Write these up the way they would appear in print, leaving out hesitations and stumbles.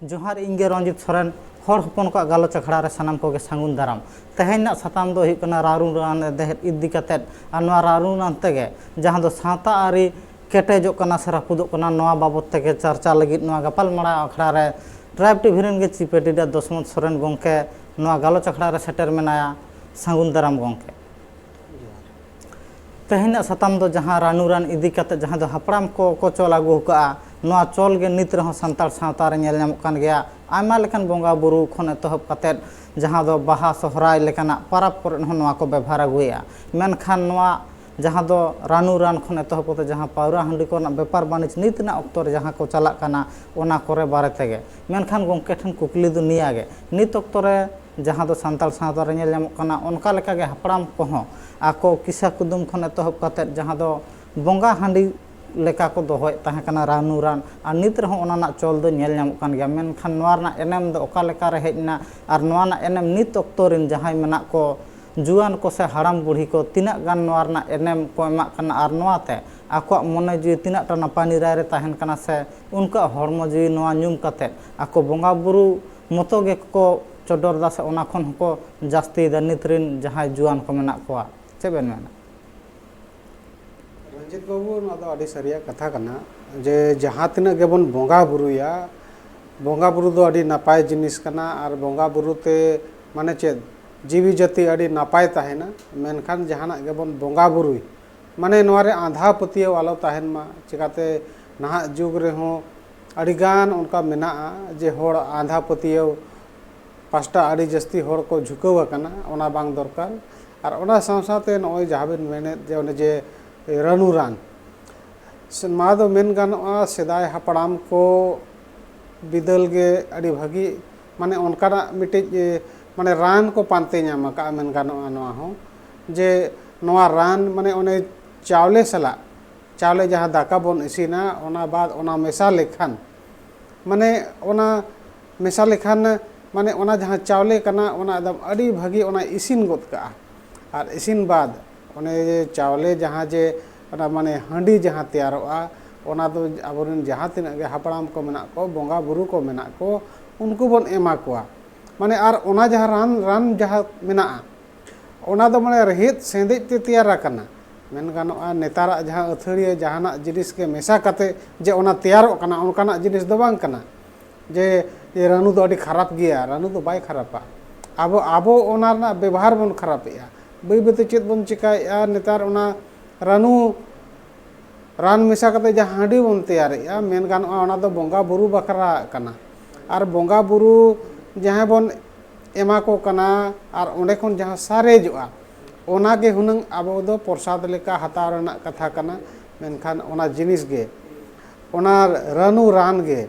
जोहार इंगे रंजित सोरेन हर हपन को गालोच अखड़ा रे सानाम को सांगुन दाराम तेहेना साताम दो हुई कना रारू रान देहत इदी कतेत अनवा रारू रान तेगे जहां दो साता आरी केटेजो कना से रापुदो कना नवा बाबत तेगे चर्चा लगित नवा गपाल मड़ा अखड़ा रे ट्राइब टीवी रेन गे चीफ एडिटर दशमत सोरेन गोंके नवा गालोच अखड़ा रे सेटर मेनाया सांगुन दाराम गोंके तेहेना साताम दो जहां रानू रान इदी कतेत जहां दो हपड़ाम को चल आगू का नवा चल गे नित रह संताल सावता रे नेल ᱧᱟᱢᱚᱜ ᱠᱟᱱ ᱜᱮᱭᱟ आयमा लेकान बंगा बुरु खन एतहब कतेत जहां दो बाहा सोहराय लेकाना परब करे नवा को व्यवहार अगुया मेनखान नवा जहां दो रानू रान खन एतहब कते जहां पावरा हंडी को व्यापार वाणिज्य नितना अक्तो रे जहां को चला काना ओना करे बारे तेगे मेनखान गोंके ठन कुकली दो निया गे नित अक्तो रे जहां दो संताल सावता रे नेल ᱧᱟᱢᱚᱜ ᱠᱟᱱᱟ ओनका लेका गे हपड़ाम कोहो आको किसा कुदुम खन एतहब कतेत जहां दो बंगा हंडी लेका को दोहय ताहे कना रानू रान आ नित रह ओना चल दो नेल ᱧᱟᱢᱚᱜ ᱠᱟᱱ ᱜᱮᱭᱟ मेनखान नोआ रना एनेम दो ओका लेका रे हेजना आर नोआ ना एनेम नित अक्तो रिन जहाय मेना को जुआन को से हाड़ाम बुढ़ी को तिना गान नोआ रना एनेम को एमा कना आर नोआ ते आको मने जी तिना टा नापानी राय रे ताहेन कना से उनका हरमो जी नोआ ᱧᱩᱢ कते आको बंगा बुरु मतो गे को चोडर दा से ओना खन को जास्ती दा नित रिन जहाय जुआन को मेना कोआ चेबेन मेना रंजित बाबू अड़ी सरिया कथा कना जे जहाँ तीना गेबन बंगा बुरुया बंगा बुरु दो अड़ी नापाय जिनिस कना और बंगा बुरु ते माने चेद जीवी जाति अड़ी नापाय ताहेना मेनखान जहाना गेबन बंगा बुरुई माने नोरे आंधा पतियो आलो ताहेन मा चिकाते नहा जुग रे हो अड़ीगान उनका मेना जे होड़ आंधा पतियो पास्टा अड़ी जस्ती होड़ को झुकाव कना ओना बांग दरकार और ओना साथ नय जहाबेन मेने जे ओने जे रानू रान मा दो मेन गानोआ सेदाय हपड़ाम को बिदल गे अड़ी भागी माने उनका मिटे माने रान को पानते ᱧᱟᱢ का मेन गानोआ नोआ हो जे नोआ रान माने ओने चावले सला चावले जहाँ दाका बन इसीना ओना बाद ओना मेसा लेखान माने ओना मेसा लेखान माने ओना जहाँ चावले कना ओना एकदम अड़ी भागी ओना इसिन गोद का और इसिन बाद ओने चावले जहाँ जे माने हंडी जहाँ तैयारोआ ओना दो आबोरन जहाँ तीना गे हपड़ाम को मेना को बंगा बुरु को मेना को उनको बन एमा कोआ माने आर ओना जहाँ रान रान जहाँ मेना ओना दो माने रहित सेंदेज ते तैयार कना मेन गानोआ नेतारा जहाँ अथड़िया जहाना जिनिस के मेसा कते जे ओना तैयारो कना उनकाना जिनिस दो बांग कना जे ये रानू दो अड़ी खराब गया रानू दो बाय खराबा आबो आबो ओना ना व्यवहार बन खराबया बै बते चेत बन चिकाया नेतार ओना रानू रान मेसा कते जहाँ हांडी बन तैयारेया मेन गानोआ ओना दो बंगा बुरु बकरा कना और बंगा बुरु जहाँ बन एमा को कना और ओंडे खन जहाँ सारेजोआ ओना गे हुनंग आबो दो प्रसाद लेका हताव रना कथा कना मेनखान ओना जिनिस गे ओना रानू रान गे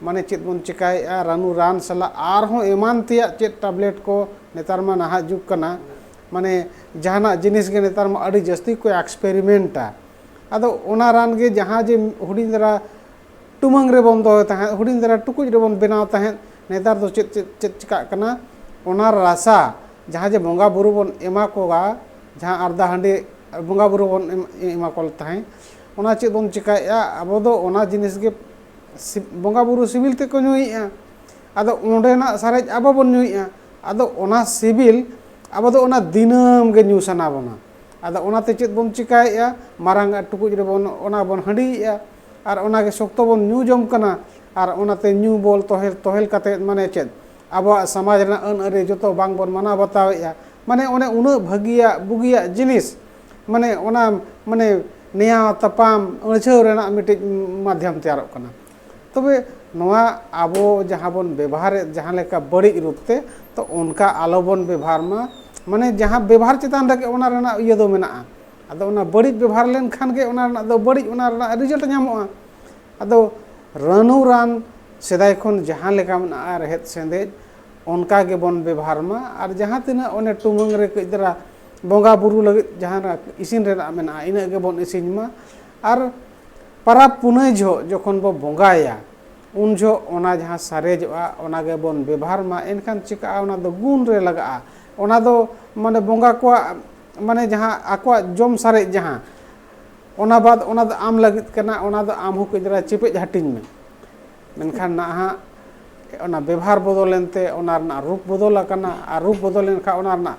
माने चेत बन चिकाया रानू रान सला आर हो एमान तिया चेत टैबलेट को नेतार मा नहा जुग कना माने जहाना जिनिस गे नेतार मा अड़ी जस्ती को एक्सपेरिमेंटा आदो ओना रान गे जहाँ जे हुडिन दरा टुमंग रे बन दो ताहे हुडिन दरा टुकुज रे बन बनाव ताहे नेतार दो चेत चिका कना ओना रासा जहाँ जे बंगा बुरु बन एमा कोगा जहाँ अर्धा हंडी बंगा बुरु बन एमा कोल ताहे ओना चेत बन चिकाया आबो दो ओना जिनिस गे बंगा बुरु सिविल ते को नुइया आदो ओंडेना सारेज आबो बन नुइया आदो ओना सिविल आबो दो ओना दिनम गे न्यू सना बना आदो ओना ते चेत बन चिकाया मारांग टुकुज रे बन ओना बन हंडीया और ओना गे सोक्तो बन न्यू जम कना और ओना ते न्यू बोल तोहेल तोहेल कते माने चेत आबो समाज रे अन अरे जतो बांग बन मना बतावेया माने ओने उना भागिया बुगिया जिनिस माने ओना माने नेया तपाम अणछाव रेना मिटे माध्यम तैयार कना तबे नोआ आबो जहाँ बन व्यवहार जहाँ लेका बड़ी रूपते तो उनका आलो बन व्यवहार में माने जहाँ व्यवहार चितान रखे ओना रेना इया दो मेना आदो ओना बड़ी व्यवहार लेन खान के ओना रेना दो बड़ी ओना रेना रिजल्ट ᱧᱟᱢᱚᱜᱼᱟ आदो रानू रान सेदाय खन जहाँ लेका मेना रहेत सेंदेज उनका गे बन व्यवहार में और जहाँ तीना ओने टुमंग रे कजरा बंगा बुरु लगे जहाँ इसिन रेना मेना इना गे बन इसिन मा और परब पुनय झो जखन बो बंगाया उन झो ओना जहाँ सारेजोआ ओना गे बन व्यवहार मा एनखान चिका ओना दो गुण रे लगा ओना दो माने बंगा को माने जहाँ आको जम सारे जहाँ ओना बाद ओना दो आम लगित कना ओना दो आम हो कजरा चिपेज हटिन में मेनखान ना ona ବ୍ୟବହାର bodol ente ona rena rup bodol akana ar rup bodol lenkha ona rena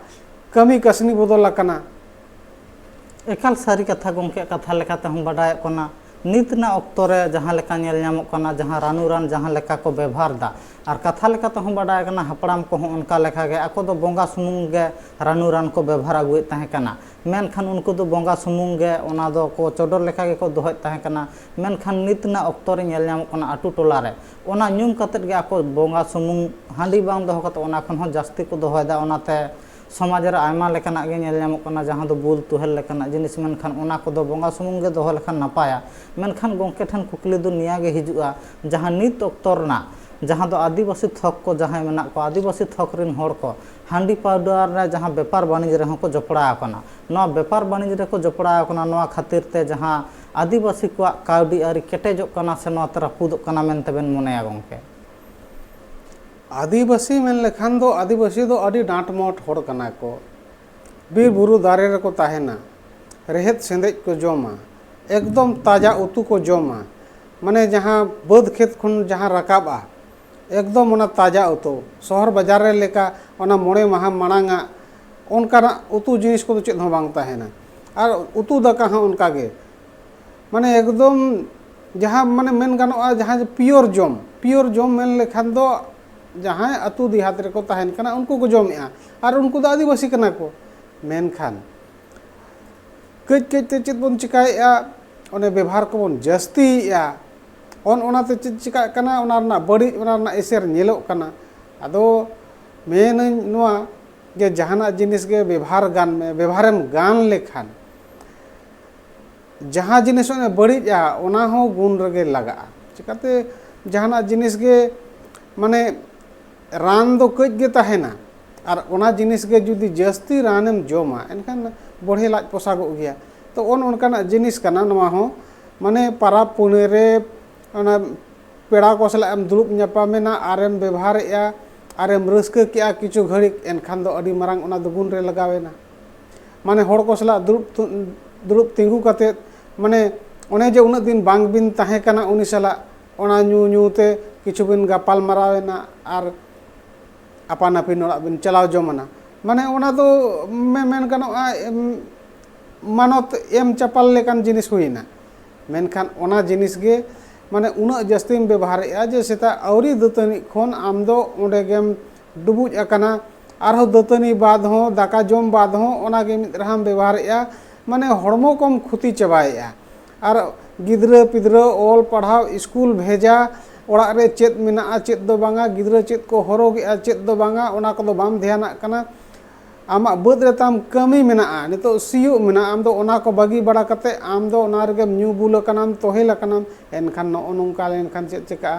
kami kasni bodol akana एकाल सारी कथा गोंके कथा लेकाते हम बाडाय कोना नितना ऑक्तो रे जहां लेका नेल ᱧᱟᱢᱚᱜ ᱠᱟᱱᱟ जहां रानू रान जहां लेका को व्यवहार दा और कथा लेकाते हम बाडाय कना हपड़ाम को उनका लेखा गे ako do बोंगा सुमुंग गे रानू रान को व्यवहार आगुए ताहे कना मेनखान उनको दो बोंगा सुमुंग गे ओना दो को चोडर लेखा गे को दोहय ताहे कना मेनखान नितना ऑक्तो रे नेल ᱧᱟᱢᱚᱜ ᱠᱟᱱᱟ आटू टोला रे ओना ᱧᱩᱢ कतेत गे ako बोंगा सुमुंग हांडी बांग दोह कते ओना खन हो जास्ती को दोहय दा ओनाते समाज रे आयमा लेकाना गे नेल ᱧᱟᱢᱚᱜ ᱠᱟᱱᱟ जहां दो बुल तुहल लेकाना जिनिस मेनखान ओना को दो बोंगा सुमुंग गे दोह लेखान नापाया मेनखान गोंके ठन कुकली दो निया गे हिजुआ जहां नित ऑक्तो रना जहां दो आदिवासी थक को जहां मेना को आदिवासी थक रिन होड़ को हांडी पाउडर रे जहां व्यापार वाणिज्य रे को जपड़ा आकना नो व्यापार वाणिज्य रे को जपड़ा आकना नो खातिर ते जहां आदिवासी को काउडी आरी केटेजो कना से नो तरह पुदो कना मेनते बेन मोनेया गोंके आदिवासी मेन लेखान दो आदिवासी दो अडी डांटमोट होड़ कना को बीर बुरु दारे रे को ताहेना रेहेद सेंदेज को जोमा एकदम ताजा उतु को जोमा माने जहां बद खेत खन जहां रकाबा एकदम ओना ताजा उतु शहर बाजार रे लेका ओना मोणे माहा माणांगा ओनका उतु जिनिस को चेद हो बांग ताहेना और उतु दाका हां उनका गे माने एकदम जहां माने मेन गानोआ जहां प्योर जोम मेन लेखान दो जहां अतु दिहात रे को ताहेन कना उनको को जोमेआ और उनको दो आदिवासी कना को मेनखान कज कज ते चेद बोन चिकायआ ओने व्यवहार को बोन जस्तीया ओना ते चेद चिका कना ओना रना बड़ी ओना रना एसेर नेलो कना आदो मेन नोआ जे जहाना जिनिस गे व्यवहार गान में व्यवहारम गान लेखान जहां जिनिस ओने बड़ीया ओना हो गुण रगे लगा चिकाते जहाना जिनिस गे माने रान दो कज गे ताहेना और ओना जिनिस गे जुदी जस्ती रानम जोमा एनखान बढ़े लाज पोसागो गया तो उनकाना जिनिस कना नवा हो माने पारा पुने रे ओना पेड़ा को सला एम दुरुप न्यापामेना आरेम व्यवहारया आरेम रस्के किया किछु घड़ी एनखान दो अडी मारांग ओना दो गुण रे लगावेना माने होड़ को सला दुरुप तिंगु कते माने ओने जे उना दिन बांग बिन ताहे कना उनी सला ओना न्यू न्यू ते किछु बिन गापाल मारावेना और आपान आपिन ओड़ा बिन चलाव जमना माने ओना दो मेन गानोआ मानत एम चपाल लेकान जिनिस हुइना मेनखान ओना जिनिस गे माने उना जस्तीम व्यवहारया जे सेता औरी दतनी खोन आम दो ओंडे गेम डुबुज अकना आरो दतनी बाद हो दाका जम बाद हो ओना गे मिद रहाम व्यवहारया माने हड़मो कम खुती चबायया और गिद्रा पिद्रा ओल पढ़ाव स्कूल भेजा ओड़ा रे चेद मेना चेद दो बांगा गिद्रा चेद को हरोगेआ चेद दो बांगा ओना को दो बाम ध्यान कना आमा बद रे ताम कमी मेना नितो सियो मेना आम दो ओना को बागी बड़ा कते आम दो ओना रे न्यू बुल कनाम तोहेल कनाम एनखान नो नोंका लेनखान चेद चिका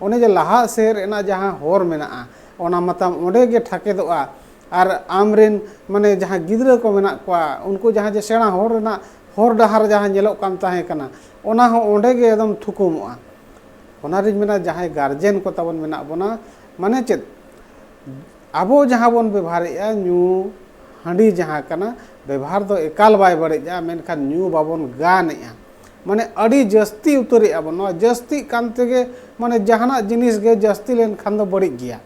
ओने जे लाहा शहर एना जहां होर मेना ओना मताम ओंडे गे ठाके दोआ और आमरेन माने जहां गिद्रा को मेना कोआ उनको जहां जे सेणा होर रेना होर डहार जहां जेलो कान ताहे कना ओना हो ओंडे गे एकदम थुकुमोआ ओना रिज मेना जहां गार्जियन को तबन मेना बोना माने चेद आबो जहां बोन व्यवहारया न्यू हांडी जहां कना व्यवहार दो एकाल बाय बड़ेजा मेनखान न्यू बाबन गानेया माने अड़ी जस्ती उतरे आबो नो जस्ती कानते गे माने जहाना जिनिस गे जस्ती लेन खान दो बड़ी गया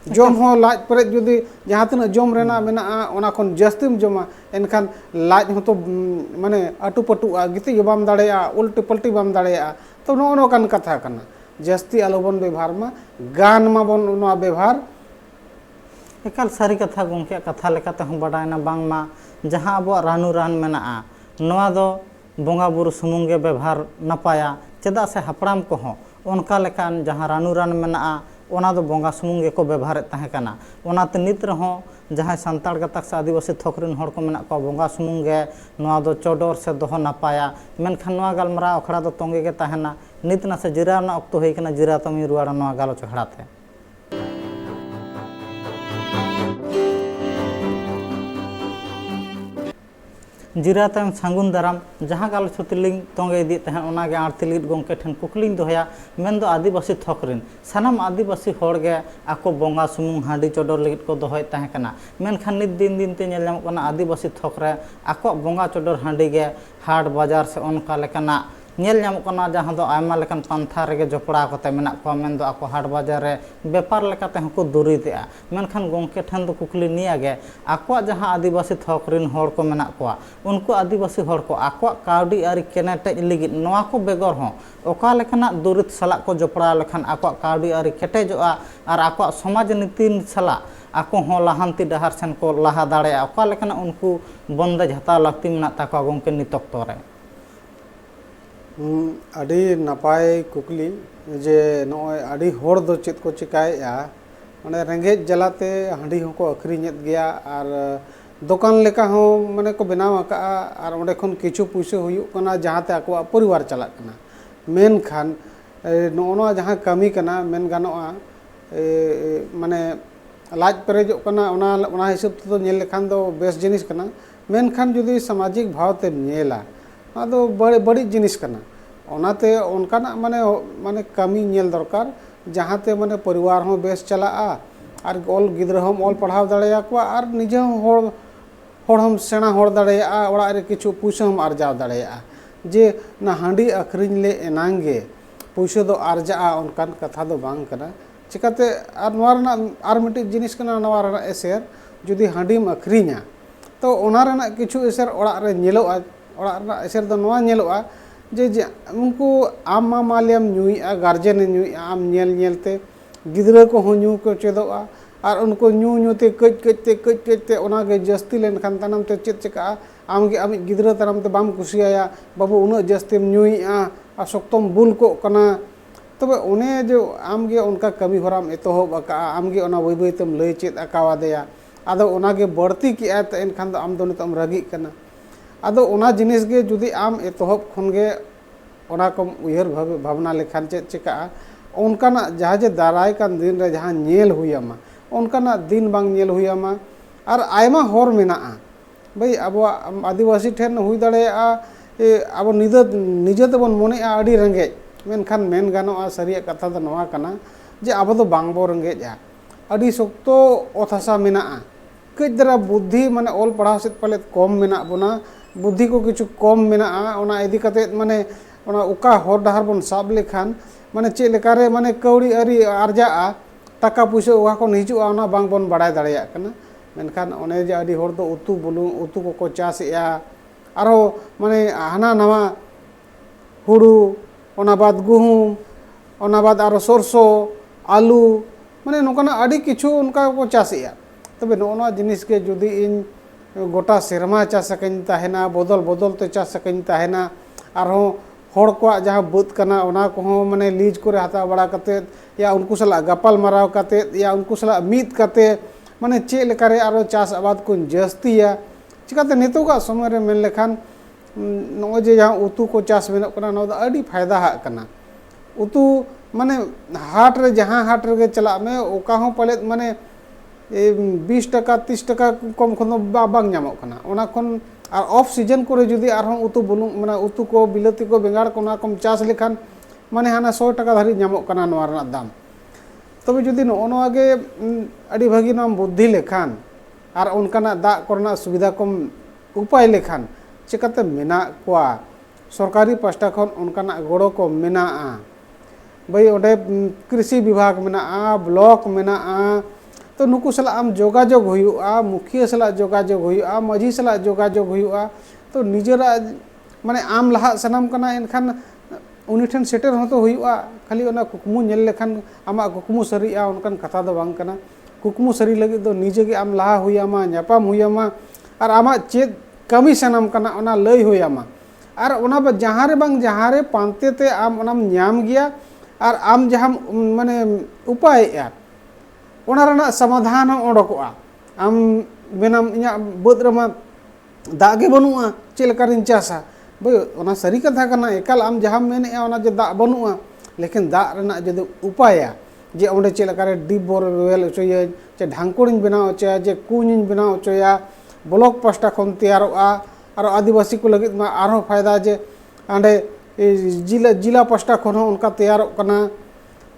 जोम हो लाज परे जुदी जहां तना जोम रेना मेना ओना खन जस्तीम जोमा एनखान लाज हो तो माने अटू पटुआ गिति बाम दाड़ेया उल्टी पल्टी बाम दाड़ेया तो नो कान कथा कना जस्ती आलोबन व्यवहार मा गान मा बन नो व्यवहार एकाल सारी कथा गोंके कथा लेकाते हम बाडायना बांगमा जहां अब रानू रान मेना नोआ दो बोंगा बुरु सुमुंगे व्यवहार नपाया चेदा से हपड़ाम को हो उनका लेकान जहां रानू रान मेना ओना दो बोंगा सुमुंगे को व्यवहार ताहे कना ओनाते नित रहो जहां संताड़ गतक से आदिवासी थोकरिन होड़ को मेना को बोंगा सुमुंगे नोआ दो चोडोर से दोह नपाया मेनखान नोआ गालमरा अखड़ा दो तोंगे के ताहेना नितना से जिरा ना अक्तो होई कना जिरा तमी रुवाड़ा नोआ गालो चखड़ाते जिरा तम सांगुन दाराम जहां गाल छुतलिंग तोंगे इदी तहन ओनागे आरतिलिट गोंके ठन कुकलिंग दोहया मेन दो आदिवासी थोकरिन सानाम आदिवासी होड़गे आको बोंगा सुमुंग हांडी चोडोर लगित को दोहय ताहे कना मेनखान नित दिन दिन ते नेल ᱧᱟᱢᱚᱜ ᱠᱟᱱᱟ आदिवासी थोकरे आको बोंगा चोडोर हांडी गे हाट बाजार से ओनका लेकाना ñel ñamok kana jahan do ayma lekan pantha rege jopड़ा kate menak ko men do ako हाट बाजार रे बेपार लेकाते हको दुरीतेआ मेनखान गंके ठन दो कुकली नियागे आको जहां आदिवासी थकरिन हर को मेना कोआ उनको आदिवासी हर को आको काउडी आरि केनेटे लिगित नवा को बेगर हो ओका लेखना दुरित सला को जपड़ा लेखान आको काउडी आरि केटेजोआ और आको समाज नीति सला आको हो लाहांति डहार सेन को लाहा दाड़े ओका लेखना उनको बंदेज हता लगती मेना ताको गंके नितक तोरे अड़ी नपाय कुकली जे नॉय अड़ी होड़ दो चेत को चिकाएआ माने रेंगेज जलाते हांडी होको अखरिñेत गया और दुकान लेका हो माने को बनाव आका और ओंडे खन किछु पैसा हुयुक कना जहाते आको परिवार चलाक कना मेन खान नोनो जहां कमी कना मेन गानोआ माने लाज पेरेजोक कना ओना हिसाब तो नेल लेखान दो बेस जिनिस कना मेन खान जुदी सामाजिक भाव ते नेला आदो बड़े बड़ी जिनिस कना ओनाते उनकाना माने माने कमी नेल दरकार जहाते माने परिवार हो बेस चला और ऑल गिद्र हम ऑल पढ़ाव दाड़ेया को और निजे होड़ हम सेना होड़ दाड़ेया ओड़ा रे किछु पैसा हम आर्जाव दाड़ेया जे ना हांडी अखरिñ ले एनांगे पैसा दो आर्जा उनकान कथा दो बांग कना चिकाते और नवारना आर मिटी जिनिस कना नवारना एसेर जुदी हांडीम अखरिñा तो ओनारना किछु एसेर ओड़ा रे नेलोआ ओड़ा रना एसेर दो नवा नेलोआ जे उनको आम मालियम नुईआ गार्जेन नुईआ आम नेल नेलते गिद्रा को हो न्यू को चेदोआ और उनको न्यू न्यूते कजते ओनागे जस्ती लेन खान तनम ते चेत चिका आमगे आम गिद्रा तनम ते बाम कुसिया बाबू उन जस्ती न्यूईआ आ सक्तम बुल को कना तबे उन्हें जो आमगे उनका कमी होराम एतोहब आका आमगे ओना वई वई तम लई चेत आकावादेया आदो ओनागे बढ़ती किया त एनखान दो आम दो नितम रगी कना आदो ओना जिनिस गे जुदी आम एतोहब खनगे ओना कम उयहर भावना लेखान चेत चिका उनकाना जहाँ जे दाराय कान दिन रे जहाँ नेल हुयामा उनकाना दिन बांग नेल हुयामा और आयमा होर मेनाआ भाई अब आदिवासी ठेन हुई दाड़ेया अब निजे तेबन मनेआ अड़ी रेंगेज मेनखान मेन गानोआ सारिया कथा दो नवा कना जे अब दो बांगबो रेंगेजा अड़ी शक्तो ओत हासा मेनाआ कई दरा बुद्धि माने ऑल पढ़ाव सेत पाले कम मेना बोना बुद्धि को किछु कम मेनाआ ओना इदी कते माने ओना उका होर डहार बन साब लेखान माने चे लेकारे माने कौड़ी अरी आर्जा टाका पैसा ओहा को हिजुआ ओना बांग बन बाड़ाय दाड़ेया कना मेनखान ओने जे अडी होर दो उतु बुलुंग उतु को चासेया आरो माने हाना नवा हुड़ू ओना बाद गुहुम ओना बाद आरो सरसो आलू माने नोकाना अडी किछु उनका को चासेया तबे नोना जिनिस के जुदी इन गोटा सेरमा चास सकन ताहेना बदल बदल ते चास सकन ताहेना आरो होड़ को जहाँ बुत कना ओना को माने लीज को हता बड़ा कते या उनको सला गपाल माराव कते या उनको सला मीत कते माने चे लेकारे आरो चास आबाद को जस्तिया चिकाते नितोगा समय रे मेन लेखान नो जे जहाँ उतु को चास मेन कना नो अडी फायदा हा कना उतु माने हाट रे जहाँ हाट रे चला में ओका हो पले माने 20 टका 30 टका कम खन बांग नामो कना ओना खन और ऑफ सीजन को जुदी आरहों उतु बुलुंग माने उतु को बिलाती को बेंगाड़ को ना कम चास लेखान माने हाना 100 टका धारी नामो कना नोआ रना दाम तबे जुदी नोआ गे अडी भागी नाम बुद्धि लेखान और उनकाना दा करना सुविधा कम उपाय लेखान चिकाते मेना कोआ सरकारी पास्टा खन उनकाना गोड़ो को मेना भाई ओडे कृषि विभाग मेना ब्लॉक मेना तो नुकु सला आम जोगाजोग हुआ मुखिया सला जोगाजोग हुआ माझी सला जोगाजोग हुआ तो निजरा माने आम लहा सनाम कना एनखान उनी ठन सेटर हो तो हुआ खाली ओना कुकमु नेल लेखान आमा कुकमु सरीआ उनकान कथा दो बांग कना कुकमु सरी लगी दो निजे गे आम लहा हुयामा न्यापाम हुयामा और आमा चेद कमी सनाम कना ओना लई हुयामा और ओना बा जहां रे बांग जहां रे पांते ते आम ओनाम न्याम गया और आम जहां माने उपाय या ओना रना समाधान ओडकोआ आम बेनाम इया बद रमा दागे बनुआ चेलकारिन चासा भाई ओना सरी कथा कना एकाल आम जहां मेने ओना जे दा बनुआ लेकिन दा रना जे उपाया जे ओंडे चेलकारे डीप बोर वेल चोय जे ढांकुड़िन बनाव चोया जे कुñिन बनाव चोया ब्लॉक पास्टा खन तैयारोआ और आदिवासी को लगित मा आरो फायदा जे आंडे जिला पास्टा खन उनका तैयार कना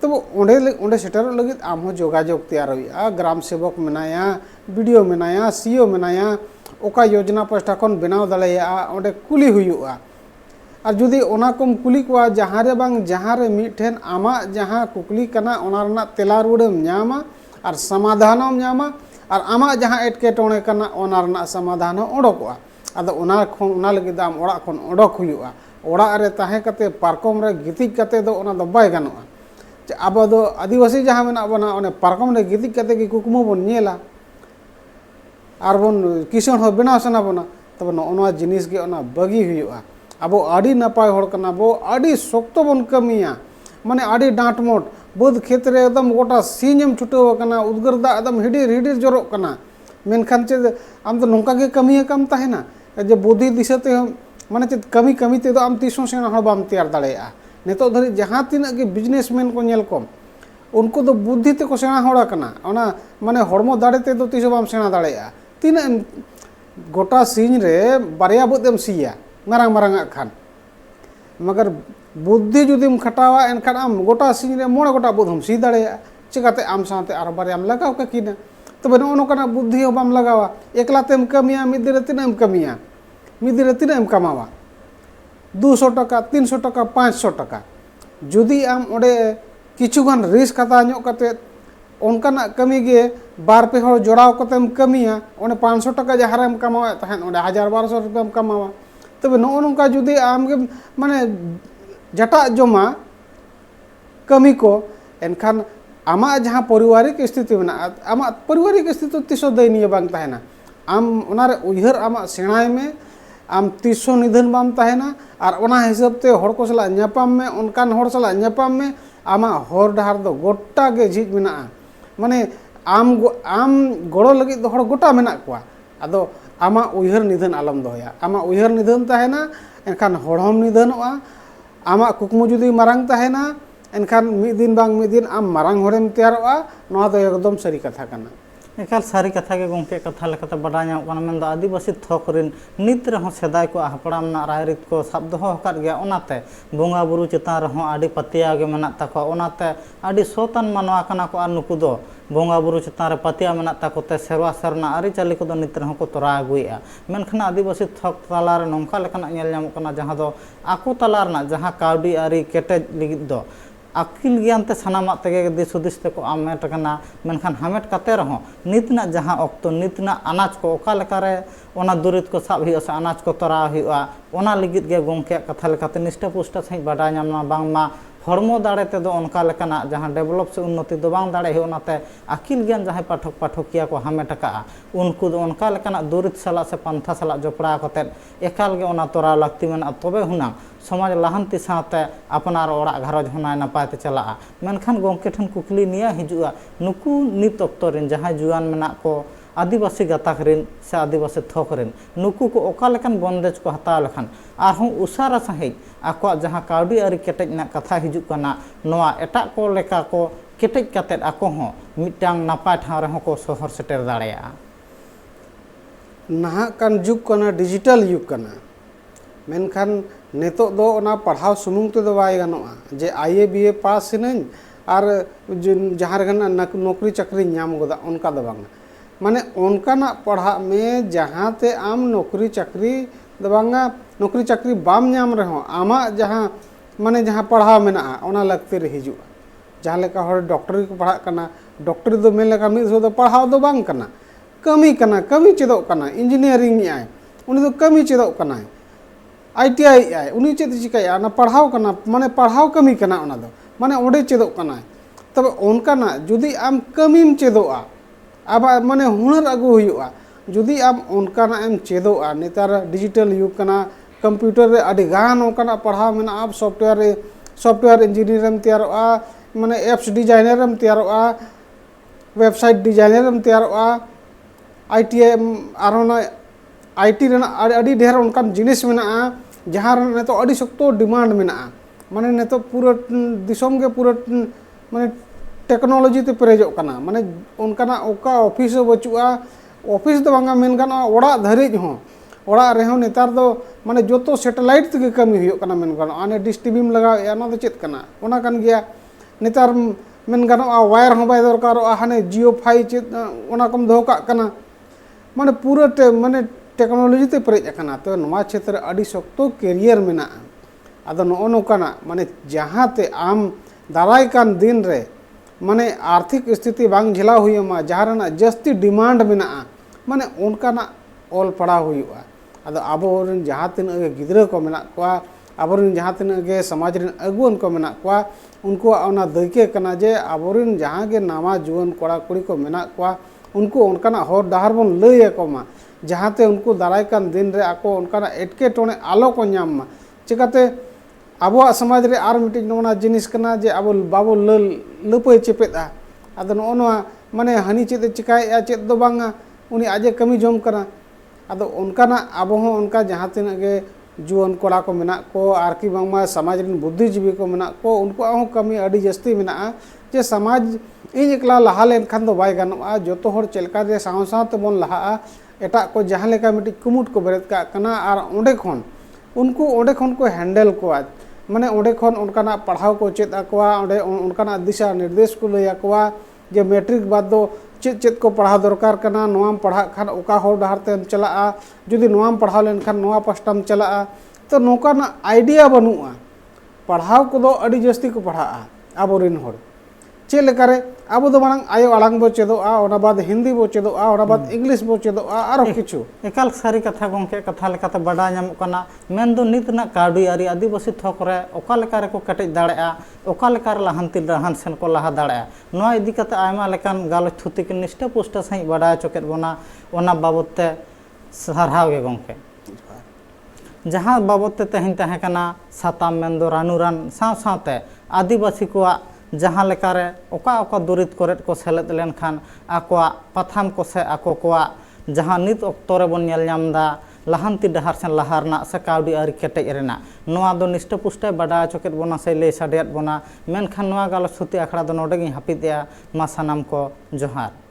तो ओंडे सेटर लगित आम हो जोगाजोग तैयार हुआ ग्राम सेवक मेनाया वीडियो मेनाया सीओ मेनाया ओका योजना पास्टा खन बनाव दाड़ेया ओंडे कुली हुआ और जुदी ओना कोम कुली को जहाँ रे बांग जहाँ रे मिठेन आमा जहाँ कुकली कना ओना रना तेला रुड़ेम न्यामा और समाधानम न्यामा और आमा जहाँ एटकेटोणे कना ओना रना समाधान ओडोकोआ आदो ओना लगी द आम ओड़ा खन ओडोक हुयुआ ओड़ा रे ताहे कते पारकम रे गितिज कते दो ओना दो बाय गानोआ अब दो आदिवासी जहाँ मेना बना ओने पारकम रे गितिज कते की कुकमो बन नेला और बन किसान हो बनाव सना बना तब नोआ जिनिस गे ओना बगी हुयुआ अब आड़ी नपाय होड़ कना बो आड़ी शक्तो बन कमिया माने आड़ी डांटमोट बद खेत रे एकदम गोटा सीनेम छुटाव कना उद्गार दा एकदम हिडीर हिडीर जरोग कना मेनखान चेद आम तो नोंका गे कमिया कम ताहेना जे बुद्धि दिशते माने चेद कमी कमी ते दो आम तीसों सेना हड़ बाम तैयार दाड़ेया नितो धरि जहाँ तीना गे बिजनेसमैन को नेल कम उनको दो बुद्धि ते को सेना होड़ा कना ओना माने हड़मो दाड़े ते दो तीसों बाम सेना दाड़ेया तीना गोटा सीन रे बारया बुदेम सिया मारंग मारंग खान मगर बुद्धि जुदीम खटावा एनखान आम गोटा सीन रे मोड़ा गोटा बुद्धम सी दाड़ेया चिकाते आम साथे आर बारयाम लगाव का किना तबे नोका बुद्धि हो बाम लगावा एकला तेम कमिया मिद दिन रे तिनाम कमिया मिद दिन रे तिनाम कमावा 200 टाका 300 टाका 500 टाका जुदी आम ओडे किछुगान रिस्क हता ᱧᱚᱜ कते ओनकाना कमी गे बार पे हर जोड़ाव कतेम कमिया ओने 500 टाका जहारेम कमावा तहन ओने 1200 रुपयाम कमावा तबे नोका जुदी आम गे माने जटा जमा कमी को एनखान आमा जहाँ पारिवारिक स्थिति में आमा पारिवारिक स्थिति तीसो दयनीय बांग तहना आम ओनारे उयहर आमा सेणाय में आम तीसो निधन बाम तहना और ओना हिसाब ते हर को सला न्यापाम में उनकान हर सला न्यापाम में आमा हर डहार दो गोटा गे झिज मेना माने आम गड़ो लगी दो हर गोटा मेना कोआ आदो आमा उयहर निधन आलम दोया आमा उयहर निधन तहना एनखान हड़म निधनोआ आमा कुकमु जुदी मारंग तहना एनखान मिद दिन बांग मिद दिन आम मारंग हरेम तैयारोआ नोआ दो एकदम सारी कथा कना एकाल सारी कथा के गोंके कथा लेकाते बाडा ᱧᱟᱢᱚᱜ ᱠᱟᱱᱟ ᱢᱮᱱᱫᱚ आदिवासी थक रिन नित रहो सेदाय को हापड़ाम ना रायरित को साब दोहो हकात गया ओनाते बोंगा बुरु चितान रहो आडी पतिया गे मेना ताको ओनाते आडी सोतान मानवा कना को आर नुकु दो बोंगा बुरु चितान रे पतिया मेना ताकोते सेरवा सरना आरी चाली को दो नित रहो को तोरा आगुइया मेनखान आदिवासी थक तला रे नोंका लेकाना नेल ᱧᱟᱢᱚᱜ ᱠᱟᱱᱟ जहां दो आको तला रना जहां काउडी आरी केटेज लिगित दो अकिल ज्ञान ते सानामा तेगे दिस हुदिस ते को आमेट कना मेनखान हामेट कते रहो नितना जहां ऑक्तो नितना अनाज को ओका लेकारे ओना दुरित को साब हियो से अनाज को तोरा हियोआ ओना लिगित गे गोंके कथा लेकाते निष्ठा पुष्टा सही बाडा ᱧᱟᱢना बांगमा हड़मो दाड़े ते दो ओनका लेकाना जहां डेवलप से उन्नति दो बांग दाड़े हियो ओनाते अकिल ज्ञान जहां पाठक पाठकिया को हामेट का उनको दो ओनका लेकाना दुरित सला से पंथा सला जोपड़ा कते एकाल गे ओना तोरा लगती मेना तबे हुना समाज लाहंती साथे अपनार ओड़ा घरज होना नपायते चला मेनखान गोंके ठन कुकली निया हिजुआ नुकु नित ऑक्तो रिन जहां जुआन मेना को आदिवासी गाताक रिन से आदिवासी थक रिन नुकु को ओका लेकान बंदेज को हता लेखान आरहों उसारा सहित आको जहां काउडी आरी केटेज ना कथा हिजु कना नोआ एटा को लेका को केटेज कते आको हो मिटांग नापाय ठाव रहो को शहर सेटर दाड़ेया नाहा कान जुग कना डिजिटल युग कना मेनखान नेतो दो ओना पढ़ाव सुमुंग ते दो बाय गानोआ जे आईए बीए पास सिनन और जहां रेगना नौकरी चाकरी नाम गोदा उनका दो बांगा माने उनकाना पढ़ा में जहाँ ते आम नौकरी चाकरी दो बांगा नौकरी चाकरी बाम नाम रहो आमा जहाँ माने जहाँ पढ़ाव मेना ओना लगते रे हिजुआ जहाँ लेका हर डॉक्टरी को पढ़ा कना डॉक्टरी दो मेन लेका मिद दो पढ़ाव दो बांग कना कमी चेदो कना इंजीनियरिंग आय उनी दो कमी चेदो कना ITI आय उनी चेद चिकाया ना पढ़ाव कना माने पढ़ाव कमी कना ओना दो माने ओडे चेदो कना तबे ओनकाना जुदी आम कमीम चेदोआ अब माने हुनर अगु हुयुआ जुदी आम ओनकाना एम चेदोआ नेतार डिजिटल युग कना कंप्यूटर रे अडी गान ओनकाना पढ़ाव मेना अब सॉफ्टवेयर इंजीनियर एम तैयारोआ माने एप्स डिजाइनर एम तैयारोआ वेबसाइट डिजाइनर एम तैयारोआ ITI आरोना IT रेना अडी ढेर ओनकान जिनिस मेना जहां नेतो अडी शक्तो डिमांड मेना माने नेतो पूरा दिसोम गे पूरा माने टेक्नोलॉजी ते पेरेजो कना माने उनकाना ओका ऑफिस बचुआ ऑफिस दो बांगा मेन गाना ओड़ा धरिज हो ओड़ा रेहो नेतार दो माने जोतो सैटेलाइट ते कमी हुयो कना मेन गाना आने डिश टीवी में लगा या ना दो चेत कना ओना कन गया नेतार मेन गाना वायर हो बाय दरकार हाने जियो फाई चेत ओना कम दो का कना माने पूरा माने टेक्नोलॉजी ते पेरेज कना तो नवा क्षेत्र अडी शक्तो कैरियर मेना ᱟᱫᱚ ᱱᱚᱜᱼᱚ ᱱᱚᱝᱠᱟᱱᱟᱜ ᱢᱟᱱᱮ ᱡᱟᱦᱟᱸᱛᱮ ᱟᱢ ᱫᱟᱨᱟᱭ ᱠᱟᱱ ᱫᱤᱱ ᱨᱮ ᱢᱟᱱᱮ ᱟᱨᱛᱷᱤक स्थिति ᱵᱟᱝ ᱡᱷᱮᱞᱟᱣ ᱦᱩᱭᱟᱢᱟ, ᱡᱟᱦᱟᱸ ᱨᱮᱱᱟᱜ ᱡᱟᱹᱥᱛᱤ ᱰᱤᱢᱟᱱᱰ ᱢᱮᱱᱟᱜᱼᱟ, ᱢᱟᱱᱮ ᱚᱱᱠᱟᱱᱟᱜ ᱚᱞ ᱯᱟᱲᱦᱟᱣ ᱦᱩᱭᱩᱜᱼᱟ। ᱟᱫᱚ ᱟᱵᱚᱨᱮᱱ ᱡᱟᱦᱟᱸ ᱛᱤᱱᱟᱹᱜ ᱜᱮ ᱜᱤᱫᱽᱨᱟᱹ ᱠᱚ ᱢᱮᱱᱟᱜ ᱠᱚᱣᱟ, ᱟᱵᱚᱨᱮᱱ ᱡᱟᱦᱟᱸ ᱛᱤᱱᱟᱹᱜ ᱜᱮ ᱥᱚᱢᱟᱡᱽ ᱨᱮᱱ ᱟᱹᱜᱩᱣᱟᱹᱱ ᱠᱚ ᱢᱮᱱᱟᱜ ᱠᱚᱣᱟ, उनको ona दायित्व कना जे आबोरिन जहाँ के नामा जुआन कड़ा कुड़ी को मेना कोआ उनको उनका हर डाहर बन लई मा जहाँते उनको दाराय कान दिन रे आको उनका एटकेटोणे आलो को नाम मा चिकाते आबो समाज रे आर मिटिंग नोना जिनिस कना जे आबो बाबो लपय चेपेदा आदो नोआ माने हनी चेद चिकाय चेद दो बांगा उनी आजे कमी जम कना आदो उनका आबो हो उनका जहाँ तिना गे जुआन कोड़ा को मेना को आर की बांगमा समाज रे बुद्धिजीवी को मेना को उनको हो कमी अड़ी जस्ती मेना जे समाज इन एकला लहा लेन खान दो बाय गानोआ जोतो हर चेलका जे साव साव तबन लहा एटा को जहाँ लेका मिटी कुमुट को बेरेत का कना आर ओंडे खन उनको ओंडे खन को हैंडल को माने ओंडे खन उनका पढ़ाव को चेत आकोआ ओंडे उनका दिशा निर्देश को लय आकोआ जे मैट्रिक बाद दो चेत चेत को पढ़ा दरकार कना नोआम पढ़ा खान ओका हर डहार ते चलाआ जुदी नोआम पढ़ाव लेन खान नोआ पास्टाम चलाआ तो नोका ना आइडिया बनुआ पढ़ाव को दो अड़ी जस्ती को पढ़ाआ आबोरिन हर चे लेकारे आबो दो मांग आयो आलांग बो चेदोआ ओना बाद हिंदी बो चेदोआ ओना बाद इंग्लिश बो चेदोआ आरो किछु एकाल सारी कथा गंके कथा लेकाते बडा नाम कना मेन दो नितना काडी आरी आदिवासी थक रे ओका लेकारे को कटेज दाड़ेआ ओका लेकारे लहांति लहान सेन को लहा दाड़ेआ नोआ इदी कते आयमा लेकान गाल थुति के निष्ठा पुष्टा सही बडा चोकेत बना ओना बाबतते सरहाव गे गंके जहाँ बाबतते तेहन तहे कना साताम मेन दो रानुरान साव सावते आदिवासी को जहाँ लेकारे ओका ओका दुरित कोरेट को सेलेद लेन खान आकोआ पाथाम को से आको कोआ जहाँ नित अक्तोरे बन नेल ᱧᱟᱢदा लहांति डहार सेन लहारना से कावडी आरी केटेज रेना नोआ दो निष्ठ पुष्टे बडा चोकेत बोना से ले साडेत बोना मेनखान नोआ गाल सुति आखड़ा दो नोडे गी हापिदेया मा सानाम को जोहार।